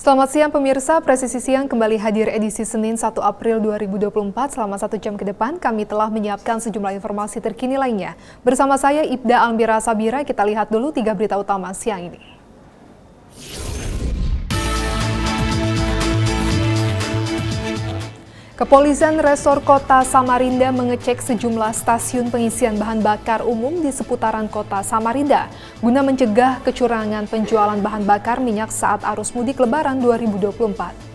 Selamat siang pemirsa, Presisi Siang kembali hadir edisi Senin 1 April 2024. Selama 1 jam ke depan kami telah menyiapkan sejumlah informasi terkini lainnya. Bersama saya Ibda Almira Sabira, kita lihat dulu 3 berita utama siang ini. Kepolisian Resor Kota Samarinda mengecek sejumlah stasiun pengisian bahan bakar umum di seputaran Kota Samarinda guna mencegah kecurangan penjualan bahan bakar minyak saat arus mudik Lebaran 2024.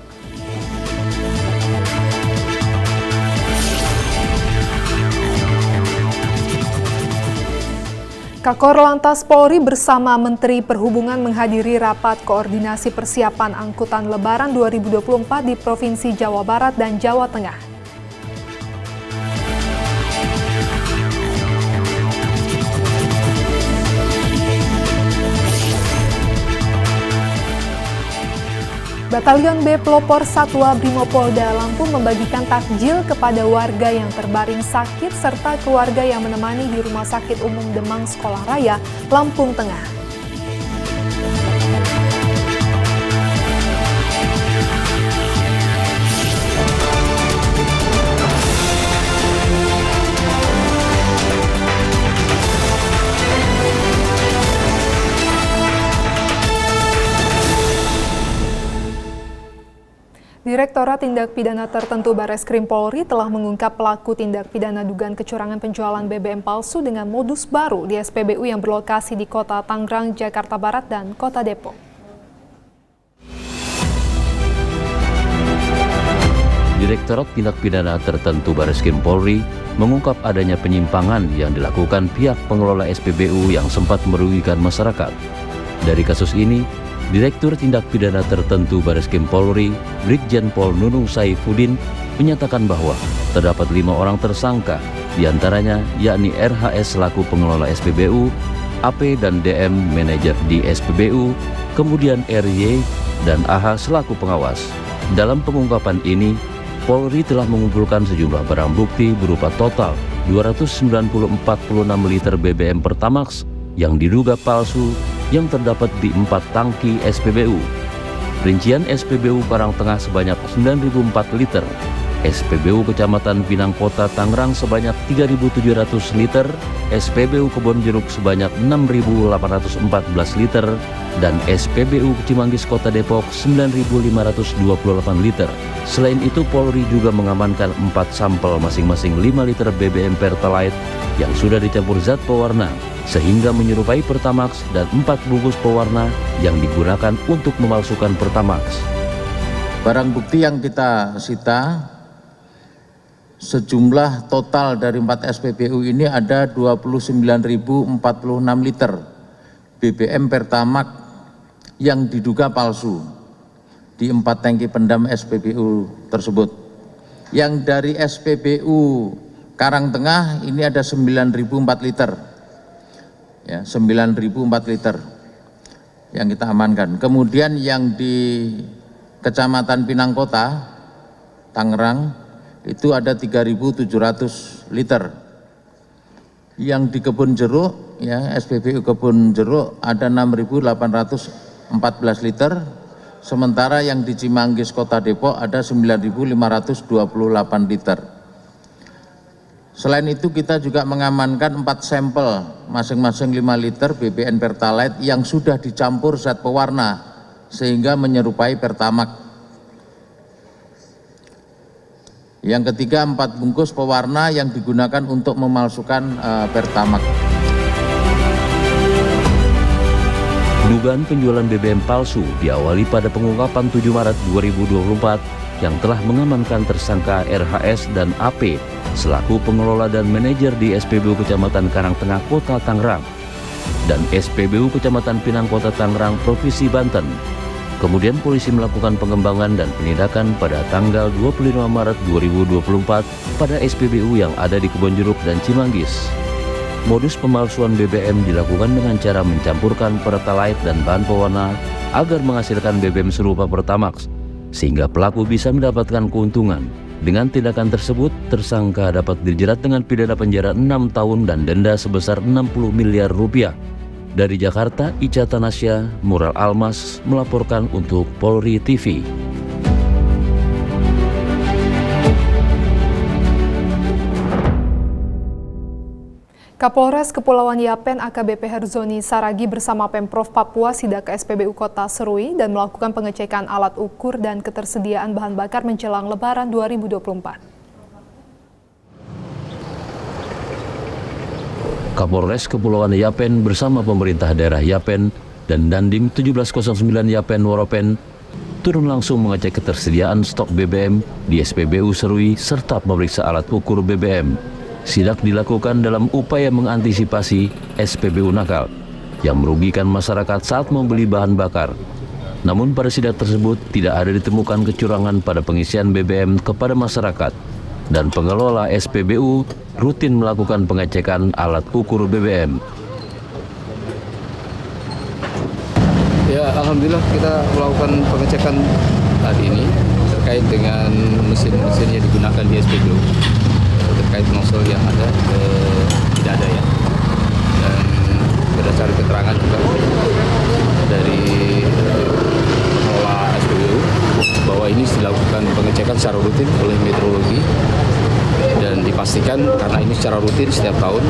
Kakor Lantas Polri bersama Menteri Perhubungan menghadiri rapat koordinasi persiapan angkutan Lebaran 2024 di Provinsi Jawa Barat dan Jawa Tengah. Batalion B Pelopor Satwa Brimopolda Lampung membagikan takjil kepada warga yang terbaring sakit serta keluarga yang menemani di Rumah Sakit Umum Demang Sekolah Raya, Lampung Tengah. Direktorat Tindak Pidana Tertentu Bareskrim Polri telah mengungkap pelaku tindak pidana dugaan kecurangan penjualan BBM palsu dengan modus baru di SPBU yang berlokasi di Kota Tangerang, Jakarta Barat, dan Kota Depok. Direktorat Tindak Pidana Tertentu Bareskrim Polri mengungkap adanya penyimpangan yang dilakukan pihak pengelola SPBU yang sempat merugikan masyarakat. Dari kasus ini, Direktur Tindak Pidana Tertentu Bareskrim Polri, Brigjen Pol Nunung Saifuddin, menyatakan bahwa terdapat 5 orang tersangka, diantaranya yakni RHS selaku pengelola SPBU, AP dan DM manajer di SPBU, kemudian RY dan AH selaku pengawas. Dalam pengungkapan ini, Polri telah mengumpulkan sejumlah barang bukti berupa total 294,6 liter BBM Pertamax yang diduga palsu yang terdapat di 4 tangki SPBU. Rincian SPBU Karangtengah sebanyak 9.004 liter, SPBU Kecamatan Pinang Kota Tangerang sebanyak 3.700 liter, SPBU Kebonjeruk sebanyak 6.814 liter, dan SPBU Cimanggis Kota Depok 9.528 liter. Selain itu, Polri juga mengamankan 4 sampel masing-masing 5 liter BBM Pertalite yang sudah dicampur zat pewarna, sehingga menyerupai Pertamax, dan 4 bungkus pewarna yang digunakan untuk memalsukan Pertamax. Barang bukti yang kita sita sejumlah total dari 4 SPBU ini ada 29.046 liter BBM Pertamax yang diduga palsu di 4 tangki pendam SPBU tersebut. Yang dari SPBU Karangtengah ini ada 9.004 liter. Ya, 9.004 liter yang kita amankan. Kemudian yang di Kecamatan Pinang Kota, Tangerang, itu ada 3.700 liter. Yang di Kebun Jeruk, ya, SPBU Kebun Jeruk ada 6.814 liter. Sementara yang di Cimanggis Kota Depok ada 9.528 liter. Selain itu kita juga mengamankan 4 sampel masing-masing 5 liter BBM Pertalite yang sudah dicampur zat pewarna sehingga menyerupai Pertamax. Yang ketiga 4 bungkus pewarna yang digunakan untuk memalsukan Pertamax. Dugaan penjualan BBM palsu diawali pada pengungkapan 7 Maret 2024 yang telah mengamankan tersangka RHS dan AP selaku pengelola dan manajer di SPBU Kecamatan Karangtengah Kota Tangerang dan SPBU Kecamatan Pinang Kota Tangerang Provinsi Banten. Kemudian polisi melakukan pengembangan dan penindakan pada tanggal 25 Maret 2024 pada SPBU yang ada di Kebonjeruk dan Cimanggis. Modus pemalsuan BBM dilakukan dengan cara mencampurkan Pertalite dan bahan pewarna agar menghasilkan BBM serupa Pertamax, sehingga pelaku bisa mendapatkan keuntungan. Dengan tindakan tersebut, tersangka dapat dijerat dengan pidana penjara 6 tahun dan denda sebesar 60 miliar rupiah. Dari Jakarta, Ica Tanasya, Mural Almas melaporkan untuk Polri TV. Kapolres Kepulauan Yapen AKBP Herzoni Saragi bersama Pemprov Papua sidak ke SPBU Kota Serui dan melakukan pengecekan alat ukur dan ketersediaan bahan bakar menjelang Lebaran 2024. Kapolres Kepulauan Yapen bersama pemerintah daerah Yapen dan Dandim 1709 Yapen Woropen turun langsung mengecek ketersediaan stok BBM di SPBU Serui serta memeriksa alat ukur BBM. Sidak dilakukan dalam upaya mengantisipasi SPBU nakal yang merugikan masyarakat saat membeli bahan bakar. Namun pada sidak tersebut tidak ada ditemukan kecurangan pada pengisian BBM kepada masyarakat dan pengelola SPBU rutin melakukan pengecekan alat ukur BBM. Ya, alhamdulillah kita melakukan pengecekan hari ini terkait dengan mesin-mesin yang digunakan di SPBU. Terkait nozzle yang ada tidak ada ya, dan berdasarkan keterangan juga dari pengelola SPBU bahwa ini dilakukan pengecekan secara rutin oleh meteorologi dan dipastikan karena ini secara rutin setiap tahun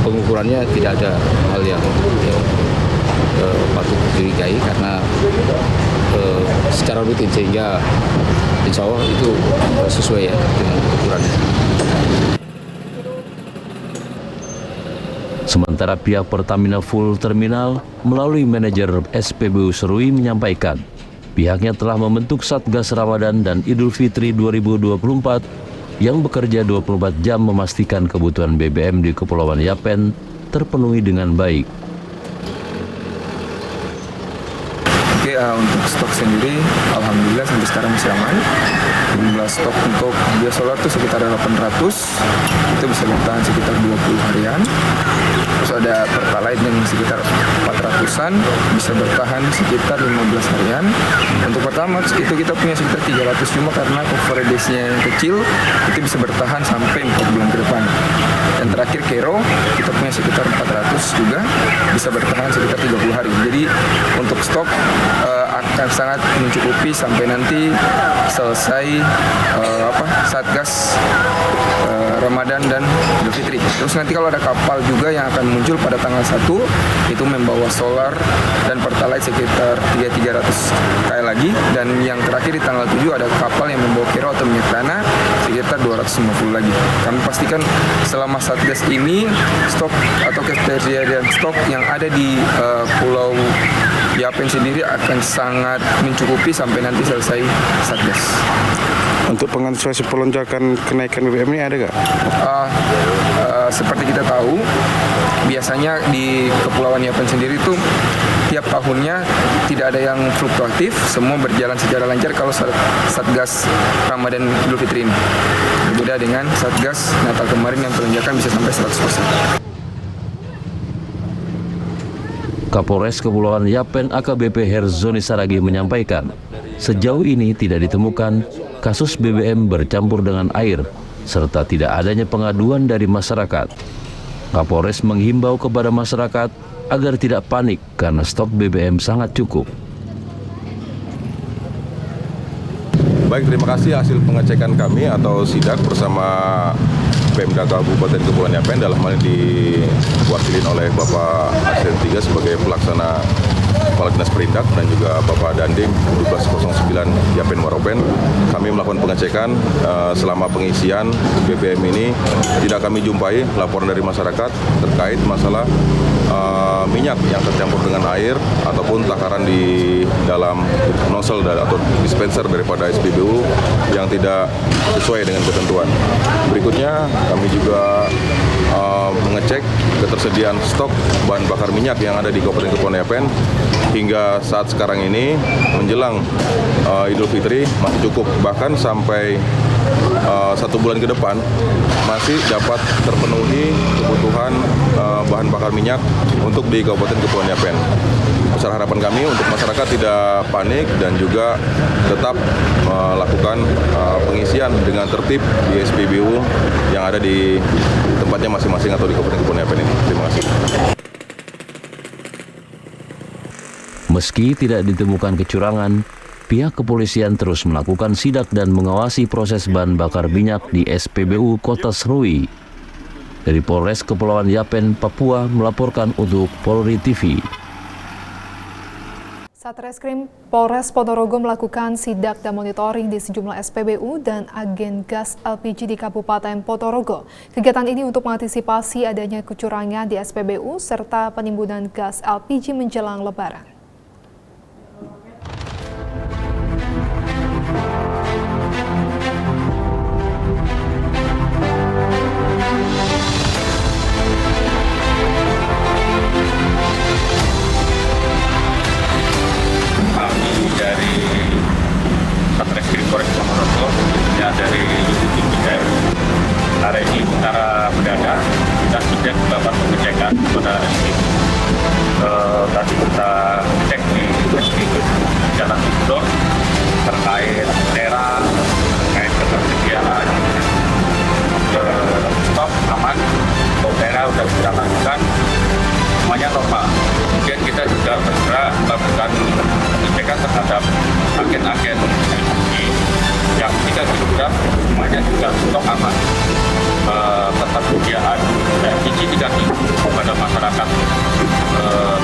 pengukurannya tidak ada hal yang patut dicurigai karena secara rutin sehingga insya Allah itu sesuai ya dengan ukurannya. Sementara pihak Pertamina Full Terminal melalui manajer SPBU Serui menyampaikan pihaknya telah membentuk Satgas Ramadan dan Idul Fitri 2024 yang bekerja 24 jam memastikan kebutuhan BBM di Kepulauan Yapen terpenuhi dengan baik. Oke, untuk stok sendiri, alhamdulillah sampai sekarang masih aman. Jumlah stok untuk biosolar itu sekitar 800, itu bisa bertahan sekitar 20 harian. Terus ada Pertalite yang sekitar 400-an, bisa bertahan sekitar 15 harian. Untuk Pertamax itu kita punya sekitar 300, cuma karena coverage-nya yang kecil, itu bisa bertahan sampai 4 bulan ke depan. Dan terakhir Kero, kita punya sekitar 400 juga, bisa bertahan sekitar 30 hari. Jadi untuk stok akan sangat mencukupi sampai nanti selesai Satgas Ramadan dan Idul Fitri. Terus nanti kalau ada kapal juga yang akan muncul pada tanggal 1 itu membawa solar dan Pertalite sekitar 300 kali lagi, dan yang terakhir di tanggal 7 ada kapal yang membawa Kero atau minyak tanah sekitar 250 lagi. Kami pastikan selama Satgas ini stok atau ketersediaan stok yang ada di Pulau Yapen sendiri akan sangat mencukupi sampai nanti selesai Satgas. Untuk pengantisipasi pelonjakan kenaikan BBM ini ada nggak? Seperti kita tahu, biasanya di Kepulauan Yapen sendiri itu tiap tahunnya tidak ada yang fluktuatif, semua berjalan secara lancar kalau Satgas Ramadan Idul Fitri ini. Berbeda dengan Satgas Natal kemarin yang pelonjakan bisa sampai 100%. Kapolres Kepulauan Yapen AKBP Herzoni Saragi menyampaikan, sejauh ini tidak ditemukan kasus BBM bercampur dengan air, serta tidak adanya pengaduan dari masyarakat. Kapolres menghimbau kepada masyarakat agar tidak panik karena stok BBM sangat cukup. Baik, terima kasih hasil pengecekan kami atau sidak bersama Pemda Kabupaten Kepulauan Yapen dalam hal ini diwakilin oleh Bapak Asisten 3 sebagai pelaksana Kepala Dinas Perindak dan juga Bapak Dandim 1709 Yapen Waropen. Kami melakukan pengecekan selama pengisian BBM ini tidak kami jumpai laporan dari masyarakat terkait masalah minyak yang tercampur dengan air ataupun takaran di dalam nozzle atau dispenser daripada SPBU yang tidak sesuai dengan ketentuan. Berikutnya kami juga mengecek ketersediaan stok bahan bakar minyak yang ada di Kabupaten Kepulauan Yapen hingga saat sekarang ini menjelang Idul Fitri masih cukup, bahkan sampai 1 bulan ke depan masih dapat terpenuhi kebutuhan bahan bakar minyak untuk di Kabupaten Kepulauan Yapen. Besar harapan kami untuk masyarakat tidak panik dan juga tetap melakukan pengisian dengan tertib di SPBU yang ada di tempatnya masing-masing atau di Kabupaten Kepulauan Yapen ini. Terima kasih. Meski tidak ditemukan kecurangan, pihak kepolisian terus melakukan sidak dan mengawasi proses bahan bakar minyak di SPBU Kota Serui. Dari Polres Kepulauan Yapen, Papua melaporkan untuk Polri TV. Satreskrim Polres Ponorogo melakukan sidak dan monitoring di sejumlah SPBU dan agen gas LPG di Kabupaten Ponorogo. Kegiatan ini untuk mengantisipasi adanya kecurangan di SPBU serta penimbunan gas LPG menjelang Lebaran. Dari Satreskrim Polres Ponorogo, khususnya dari unit area ini Utara Bedana, kita sudah melakukan pengecekan pada SPBU. Tadi kita cek di SPBU Jalan Tidor terkait daerah, terkait ketersediaan stok aman, daerah sudah kita lakukan, semuanya normal. Kemudian kita juga segera melakukan pengecekan terhadap agen-agen LPG yang 3 kg, semuanya juga stok aman. Ketersediaan LPG 3 kg kepada masyarakat,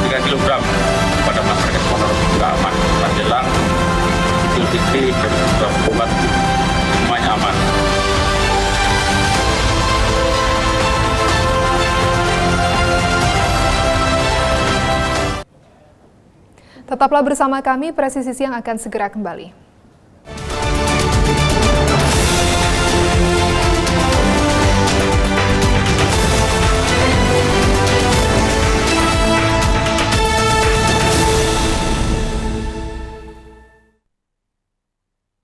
3 kg kepada masyarakat Ponorogo juga aman. Menjelang Idul Fitri dan juga buat semuanya aman. Tetaplah bersama kami, Presisi Siang akan segera kembali.